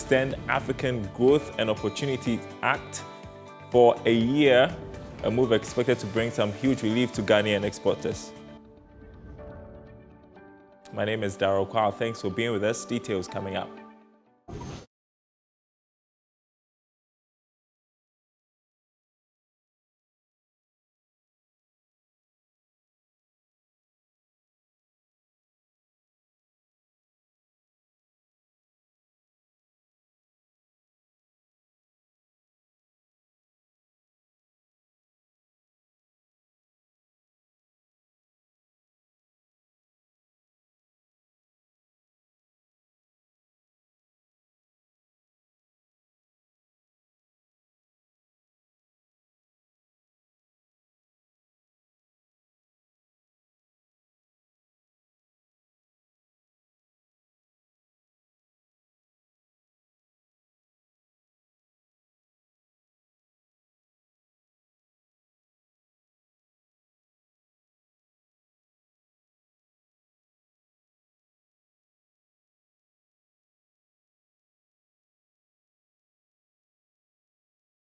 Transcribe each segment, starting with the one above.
extend African Growth and Opportunity Act for a year, a move expected to bring some huge relief to Ghanaian exporters. My name is Darryl Kwao. Thanks for being with us. Details coming up.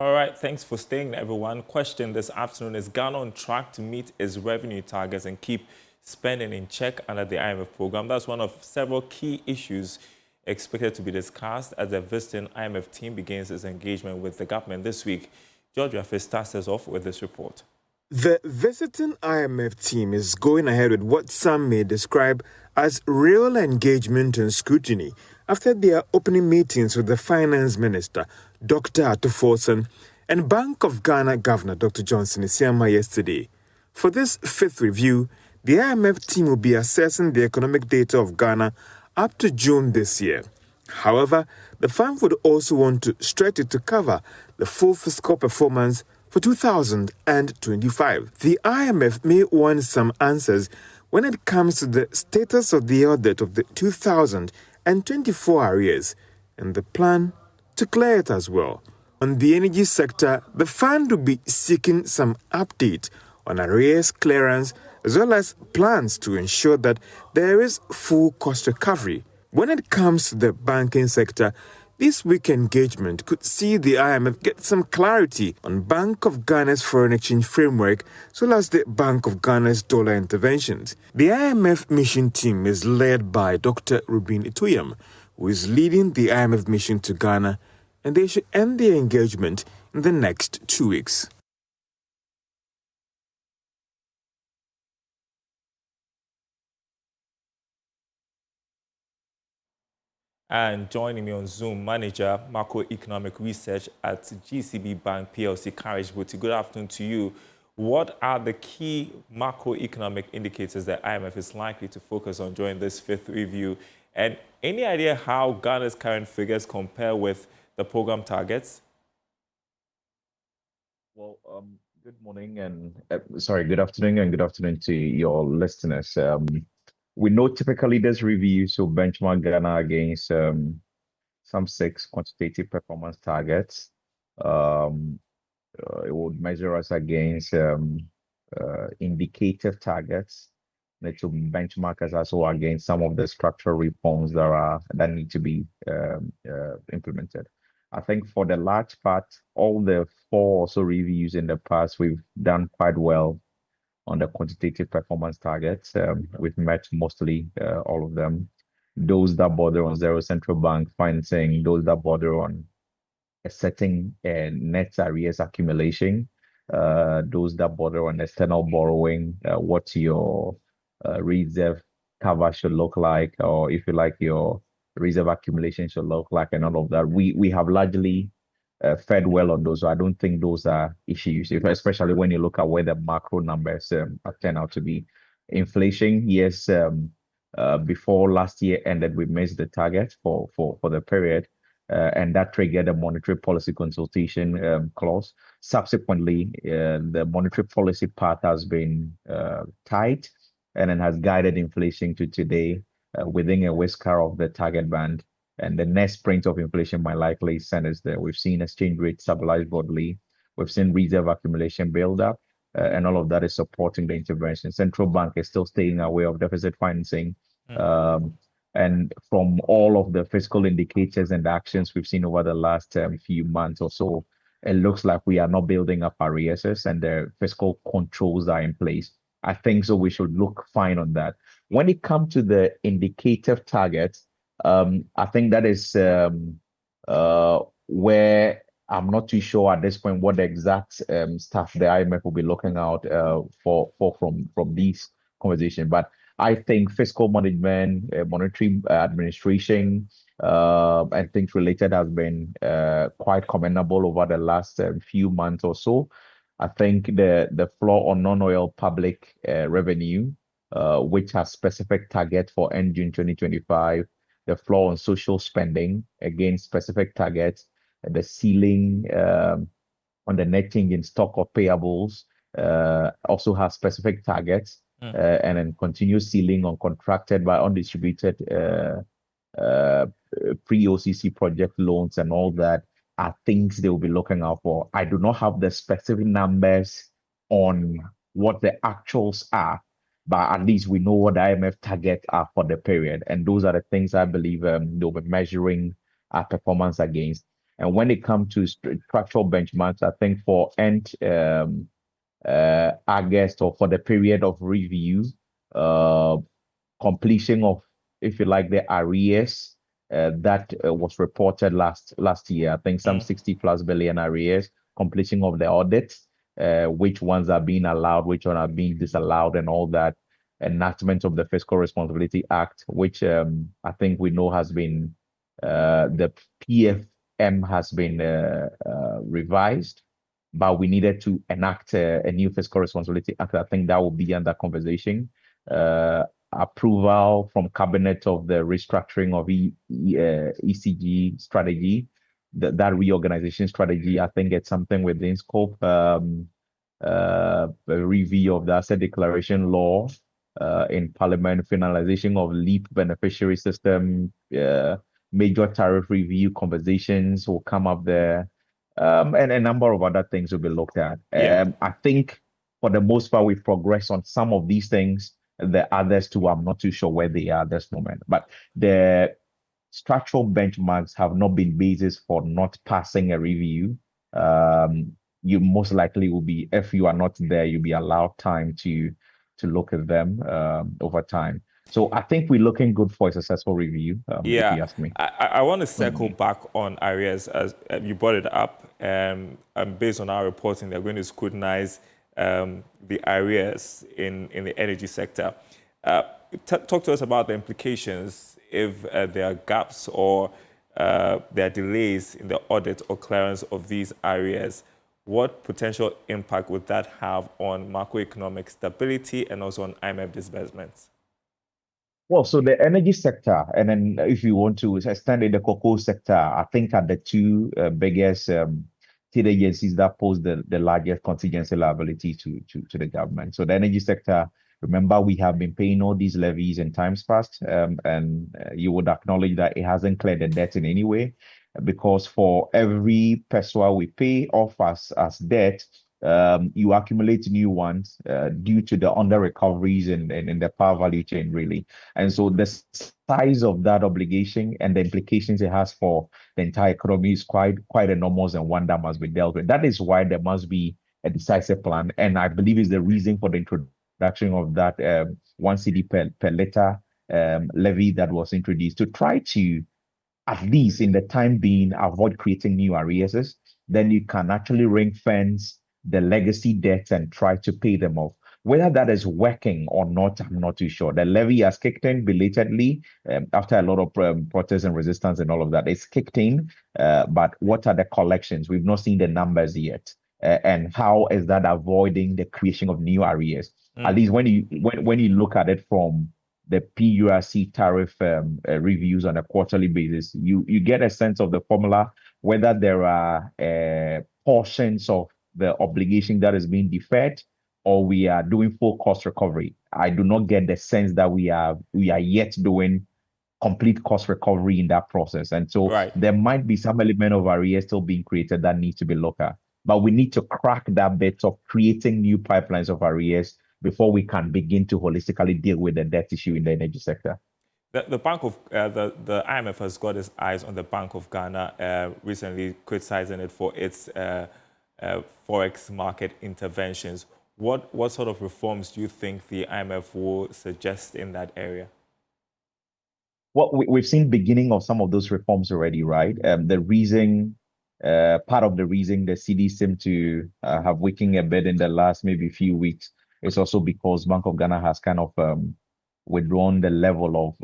All right, thanks for staying, everyone. Question this afternoon: is Ghana on track to meet its revenue targets and keep spending in check under the IMF program? That's one of several key issues expected to be discussed as the visiting IMF team begins its engagement with the government this week. George Rafe starts us off with this report. The visiting IMF team is going ahead with what some may describe as real engagement and scrutiny after their opening meetings with the Finance Minister, Dr. Atuforson, and Bank of Ghana Governor Dr. Johnson Isiama yesterday. For this fifth review, the IMF team will be assessing the economic data of Ghana up to June this year. However, the fund would also want to stretch it to cover the full fiscal performance for 2025. The IMF may want some answers when it comes to the status of the audit of the 2024 arrears and the plan to clear it as well. On the energy sector, the fund will be seeking some update on arrears clearance as well as plans to ensure that there is full cost recovery. When it comes to the banking sector, this week's engagement could see the IMF get some clarity on Bank of Ghana's foreign exchange framework as well as the Bank of Ghana's dollar interventions. The IMF mission team is led by Dr. Rubin Itoyam, who is leading the IMF mission to Ghana, and they should end their engagement in the next 2 weeks. And joining me on Zoom, Manager, Macroeconomic Research at GCB Bank PLC, Courage Booty. Good afternoon to you. What are the key macroeconomic indicators that IMF is likely to focus on during this fifth review? And any idea how Ghana's current figures compare with the program targets? Well, good morning and good afternoon and good afternoon to your listeners. We know typically this review so benchmark Ghana against some 6 quantitative performance targets. It would measure us against indicative targets that to benchmark us also against some of the structural reforms that need to be implemented. I think for the large part, all the 4 or so reviews in the past, we've done quite well on the quantitative performance targets. We've met mostly all of them. Those that border on zero central bank financing, those that border on a setting net arrears accumulation, those that border on external borrowing, what your reserve cover should look like, or if you like, your reserve accumulation should look like, and all of that. We have largely fared well on those. So I don't think those are issues, especially when you look at where the macro numbers have turned out to be. Inflation, yes, before last year ended, we missed the target for the period, and that triggered a monetary policy consultation clause. Subsequently, the monetary policy path has been tight and it has guided inflation to today within a whisker of the target band. And the next print of inflation might likely send us there. We've seen exchange rate stabilize broadly. We've seen reserve accumulation build up, and all of that is supporting the intervention. Central bank is still staying away of deficit financing. And from all of the fiscal indicators and actions we've seen over the last few months or so, it looks like we are not building up arrears and the fiscal controls are in place. I think so we should look fine on that. When it comes to the indicative targets, I think that is where I'm not too sure at this point what the exact stuff the IMF will be looking out for from these conversations. But I think fiscal management, monetary administration, and things related has been quite commendable over the last few months or so. I think the floor on non-oil public revenue, which has specific target for end June 2025, the floor on social spending, again, specific targets, the ceiling on the net change in stock of payables also has specific targets, and then continuous ceiling on contracted but undistributed pre-OCC project loans and all that are things they will be looking out for. I do not have the specific numbers on what the actuals are, but at least we know what the IMF targets are for the period. And those are the things I believe they'll be measuring our performance against. And when it comes to structural benchmarks, I think for end August or for the period of review, completion of, if you like, the arrears that was reported last year. I think some 60 plus billion arrears, completion of the audit, which ones are being allowed, which ones are being disallowed, and all that. Enactment of the Fiscal Responsibility Act, which I think we know has been the PFM has been revised, but we needed to enact a new Fiscal Responsibility Act. I think that will be under conversation. Approval from cabinet of the restructuring of ECG strategy, that reorganization strategy. I think it's something within scope. A review of the asset declaration law in Parliament, finalization of LEAP beneficiary system, major tariff review conversations will come up there, and a number of other things will be looked at. I think for the most part, we've progressed on some of these things. The others too, I'm not too sure where they are at this moment. But the structural benchmarks have not been basis for not passing a review. You most likely will be, if you are not there, you'll be allowed time to look at them over time. So I think we're looking good for a successful review, if you ask me. I want to circle back on arrears, as you brought it up. Based on our reporting, they're going to scrutinize the arrears in the energy sector. Talk to us about the implications if there are gaps or there are delays in the audit or clearance of these arrears. What potential impact would that have on macroeconomic stability and also on IMF disbursements? Well, so the energy sector, and then if you want to extend in the cocoa sector, I think are the two biggest state agencies that pose the largest contingency liability to the government. So the energy sector, remember, we have been paying all these levies in times past, and you would acknowledge that it hasn't cleared the debt in any way, because for every peso we pay off as debt, you accumulate new ones due to the under recoveries in the power value chain, really. And so the size of that obligation and the implications it has for the entire economy is quite enormous, and one that must be dealt with. That is why there must be a decisive plan, and I believe is the reason for the introduction of that 1 cedi per liter levy that was introduced, to try to, at least in the time being, avoid creating new arrears. Then you can actually ring fence the legacy debts and try to pay them off. Whether that is working or not, I'm not too sure. The levy has kicked in belatedly after a lot of protests and resistance and all of that. It's kicked in, but what are the collections? We've not seen the numbers yet. And how is that avoiding the creation of new arrears? At least when you look at it from the PURC tariff reviews on a quarterly basis, you get a sense of the formula, whether there are portions of the obligation that is being deferred, or we are doing full cost recovery. I do not get the sense that we are yet doing complete cost recovery in that process. And so there might be some element of arrears still being created that needs to be looked at. But we need to crack that bit of creating new pipelines of arrears before we can begin to holistically deal with the debt issue in the energy sector. The Bank of the IMF has got its eyes on the Bank of Ghana, recently criticizing it for its forex market interventions. What sort of reforms do you think the IMF will suggest in that area? Well, we've seen beginning of some of those reforms already, right? The reason, part of the reason the CD seem to have weakened a bit in the last maybe few weeks is also because Bank of Ghana has kind of withdrawn the level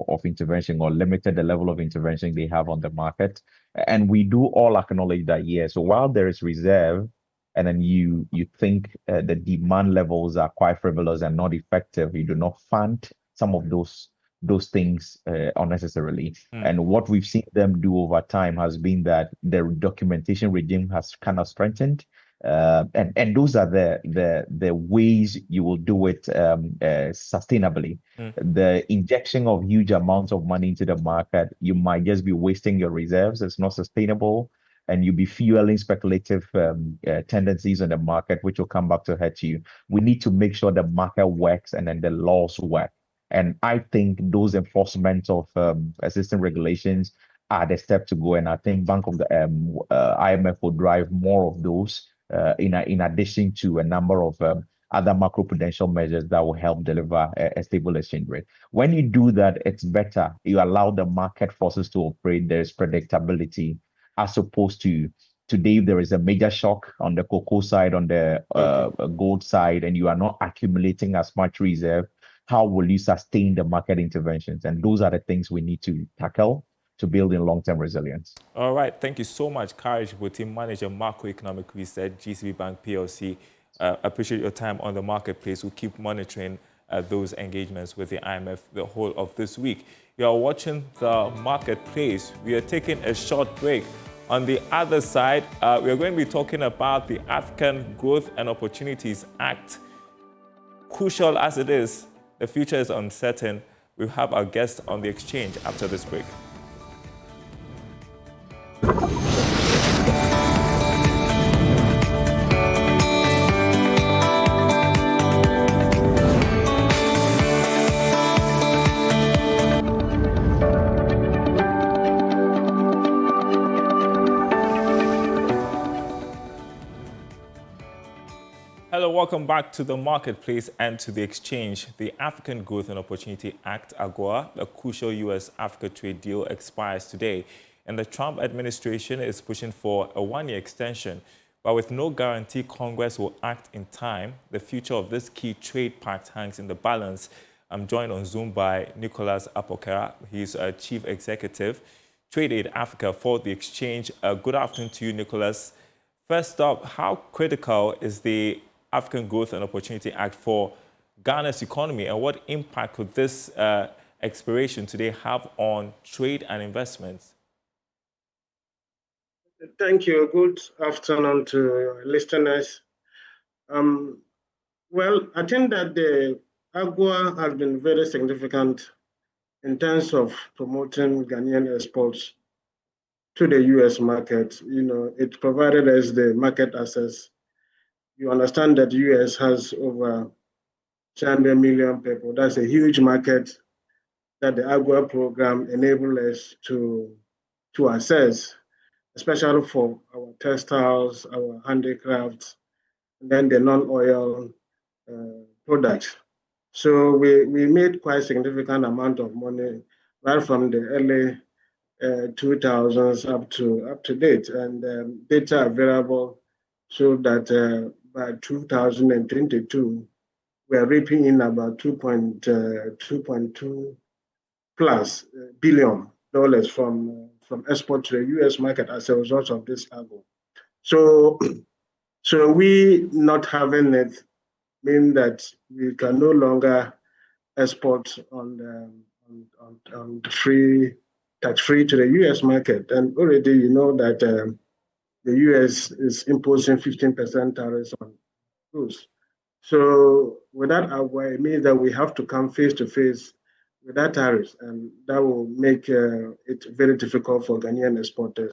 of intervention or limited the level of intervention they have on the market. And we do all acknowledge that, yeah. So while there is reserve, and then you think the demand levels are quite frivolous and not effective, you do not fund some of those things unnecessarily. And what we've seen them do over time has been that their documentation regime has kind of strengthened. And those are the ways you will do it sustainably. The injection of huge amounts of money into the market, you might just be wasting your reserves. It's not sustainable, and you'll be fueling speculative tendencies in the market, which will come back to hurt you. We need to make sure the market works and then the laws work. And I think those enforcement of existing regulations are the step to go. And I think Bank of the IMF will drive more of those in addition to a number of other macroprudential measures that will help deliver a stable exchange rate. When you do that, it's better. You allow the market forces to operate. There's predictability, as opposed to today, there is a major shock on the cocoa side, on the gold side, and you are not accumulating as much reserve. How will you sustain the market interventions? And those are the things we need to tackle to build in long-term resilience. All right. Thank you so much, Courage Boti, Manager Macroeconomic Research, GCB Bank PLC. Appreciate your time on the marketplace. We'll keep monitoring those engagements with the IMF the whole of this week. You are watching the marketplace. We are taking a short break. On the other side, we are going to be talking about the African Growth and Opportunities Act. Crucial as it is, the future is uncertain. We'll have our guest on the exchange after this break. Hello, welcome back to the marketplace and to the exchange. The African Growth and Opportunity Act, AGOA, a crucial U.S.-Africa trade deal, expires today. And the Trump administration is pushing for a one-year extension. But with no guarantee Congress will act in time, the future of this key trade pact hangs in the balance. I'm joined on Zoom by Nicholas Apokera. He's a Chief Executive, Trade Aid Africa for the exchange. Good afternoon to you, Nicholas. First up, how critical is the African Growth and Opportunity Act for Ghana's economy, and what impact could this expiration today have on trade and investments? Thank you. Good afternoon to your listeners. Well, I think that the AGOA has been very significant in terms of promoting Ghanaian exports to the U.S. market. You know, it provided us the market access. You understand that the U.S. has over 200 million people. That's a huge market that the AGOA program enabled us to access, especially for our textiles, our handicrafts, and then the non-oil products. So we made quite significant amount of money right from the early 2000s up to date, and data available show that by 2022 we are reaping in about $2.2 plus billion from export to the U.S. market as a result of this AGOA. So we not having it mean that we can no longer export on tax-free to the U.S. market. And already you know that the U.S. is imposing 15% tariffs on goods. So with that AGOA, it means that we have to come face to face with that tariffs, and that will make it very difficult for Ghanaian exporters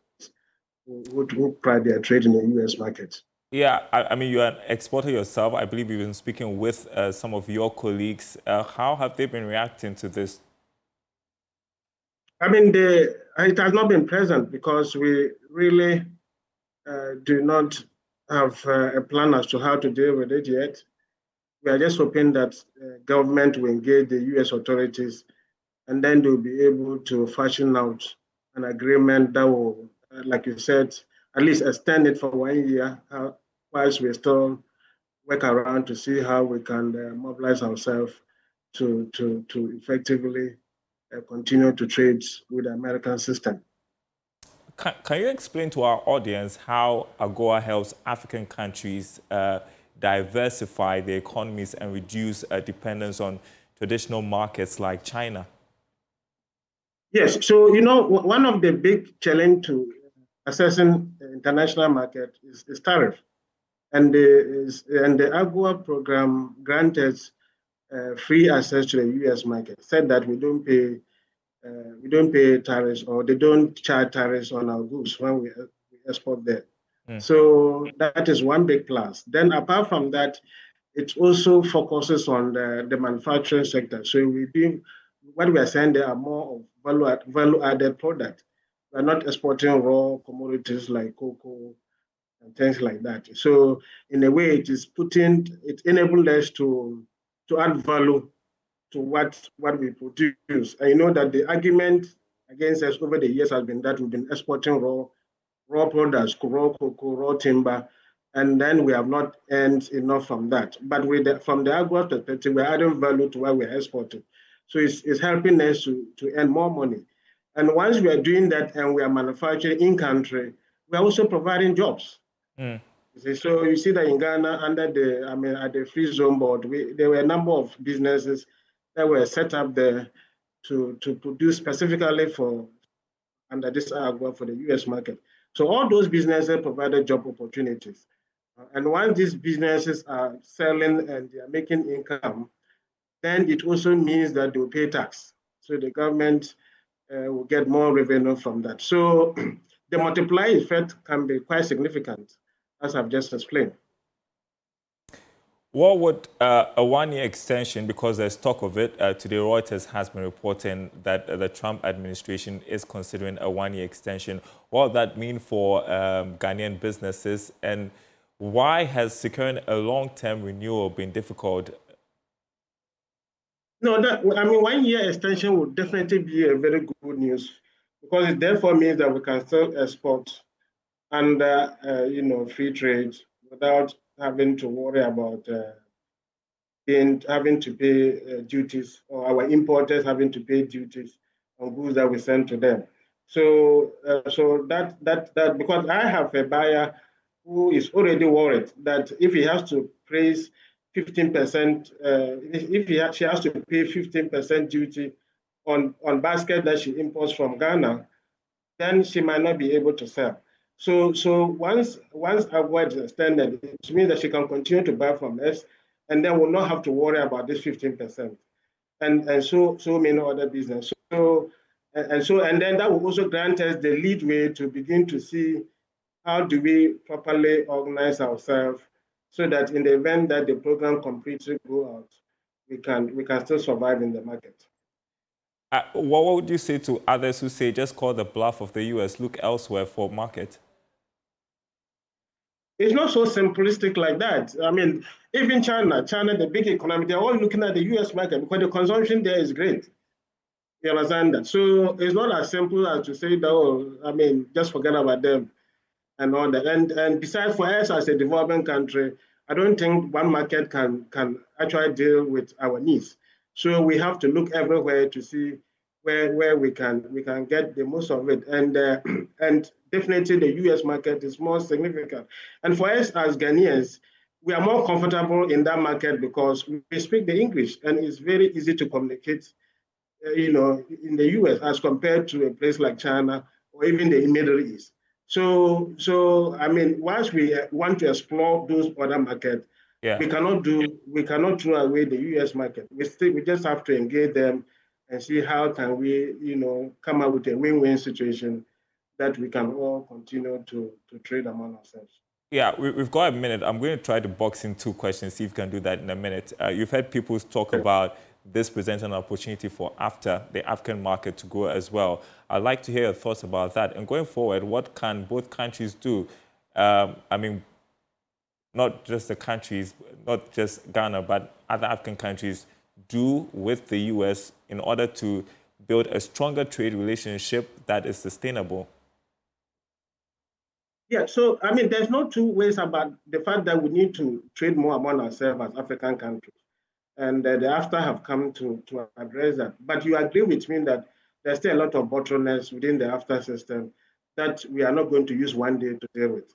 who pride their trade in the U.S. market. Yeah, I mean, you're an exporter yourself. I believe you've been speaking with some of your colleagues. How have they been reacting to this? I mean, it has not been present because we really do not have a plan as to how to deal with it yet. We are just hoping that government will engage the US authorities and then they'll be able to fashion out an agreement that will, like you said, at least extend it for 1 year, whilst we still work around to see how we can mobilize ourselves to effectively continue to trade with the American system. Can you explain to our audience how AGOA helps African countries diversify their economies and reduce dependence on traditional markets like China? Yes, so one of the big challenge to assessing the international market is tariff, and the AGOA program granted free access to the U.S. market. Said that we don't pay tariffs or they don't charge tariffs on our goods when we export there. So that is one big plus. Then apart from that, it also focuses on the manufacturing sector. So what we are saying there are more of value added product. We are not exporting raw commodities like cocoa and things like that. So in a way, it enables us to add value to what we produce. And you know that the argument against us over the years has been that we've been exporting raw products, raw cocoa, raw timber, and then we have not earned enough from that. But from the AGOA perspective, we're adding value to what we're exporting. So it's helping us to earn more money. And once we are doing that and we are manufacturing in country, we are also providing jobs. So you see that in Ghana, at the Free Zone Board, there were a number of businesses that were set up there to produce specifically under this AGOA for the US market. So all those businesses provided job opportunities. And once these businesses are selling and they are making income, then it also means that they will pay tax. So the government will get more revenue from that. So the multiplier effect can be quite significant, as I've just explained. What would a one-year extension, because there's talk of it, today Reuters has been reporting that the Trump administration is considering a one-year extension. What would that mean for Ghanaian businesses, and why has securing a long-term renewal been difficult? No, 1 year extension would definitely be a very good news because it therefore means that we can still export under free trade without having to worry about having to pay duties, or our importers having to pay duties on goods that we send to them. So that because I have a buyer who is already worried that if he has to place 15%, she has to pay 15% duty on basket that she imports from Ghana, then she might not be able to sell. So once AGOA is extended, it means that she can continue to buy from us, and then will not have to worry about this 15%, and so many other business. And then that will also grant us the leadway to begin to see how do we properly organize ourselves so that in the event that the program completely go out, we can still survive in the market. What would you say to others who say just call the bluff of the US, look elsewhere for market? It's not so simplistic like that. I mean, even China, the big economy, they're all looking at the US market because the consumption there is great. You understand that? So it's not as simple as to say that, just forget about them and all that. And besides, for us as a developing country, I don't think one market can actually deal with our needs. So we have to look everywhere to see where we can get the most of it. And definitely the US market is more significant. And for us as Ghanaians, we are more comfortable in that market because we speak the English and it's very easy to communicate, in the US as compared to a place like China or even the Middle East. So once we want to explore those other markets, we cannot throw away the US market. We just have to engage them and see how can we, come up with a win-win situation that we can all continue to trade among ourselves. Yeah, we've got a minute. I'm going to try to box in two questions, see if you can do that in a minute. You've heard people talk about this presents an opportunity for the African market to grow as well. I'd like to hear your thoughts about that. And going forward, what can both countries do? I mean, not just the countries, not just Ghana, but other African countries do with the U.S. in order to build a stronger trade relationship that is sustainable? Yeah, so I mean, there's no two ways about the fact that we need to trade more among ourselves as African countries. And the AFTA have come to address that. But you agree with me that there's still a lot of bottlenecks within the AFTA system that we are not going to use one day to deal with.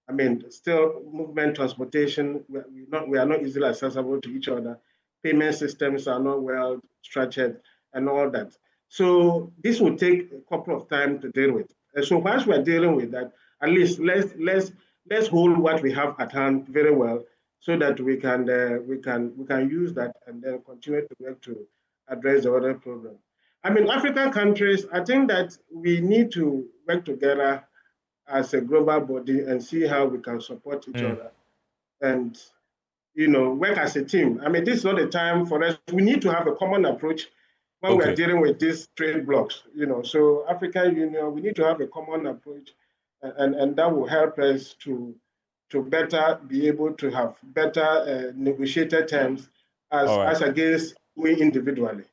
I mean, still movement, transportation, we are not easily accessible to each other. Payment systems are not well structured and all that. So this will take a couple of time to deal with. And so whilst we're dealing with that, at least let's hold what we have at hand very well, so that we can use that and then continue to work to address the other problem. I mean, African countries, I think that we need to work together as a global body and see how we can support each other and work as a team. I mean, this is not a time for us. We need to have a common approach when we're dealing with these trade blocks. So African Union, we need to have a common approach, and that will help us to better be able to have better negotiated terms as against we individually.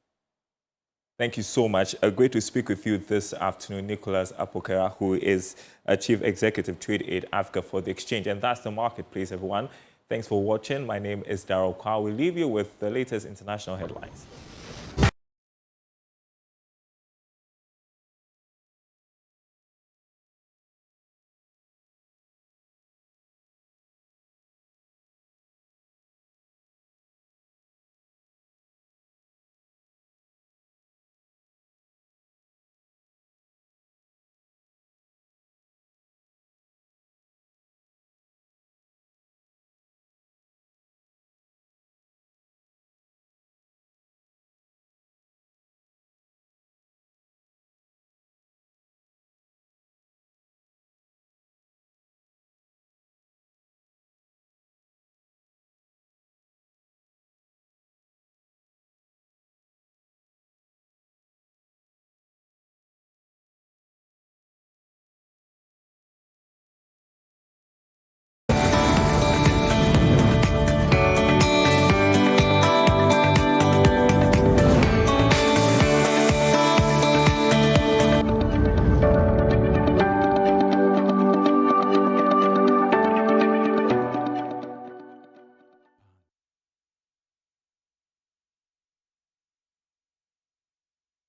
Thank you so much. Great to speak with you this afternoon, Nicholas Apokera, who is Chief Executive Trade Aid Africa for the Exchange. And that's the Marketplace, everyone. Thanks for watching. My name is Darryl Kwa. We'll leave you with the latest international headlines.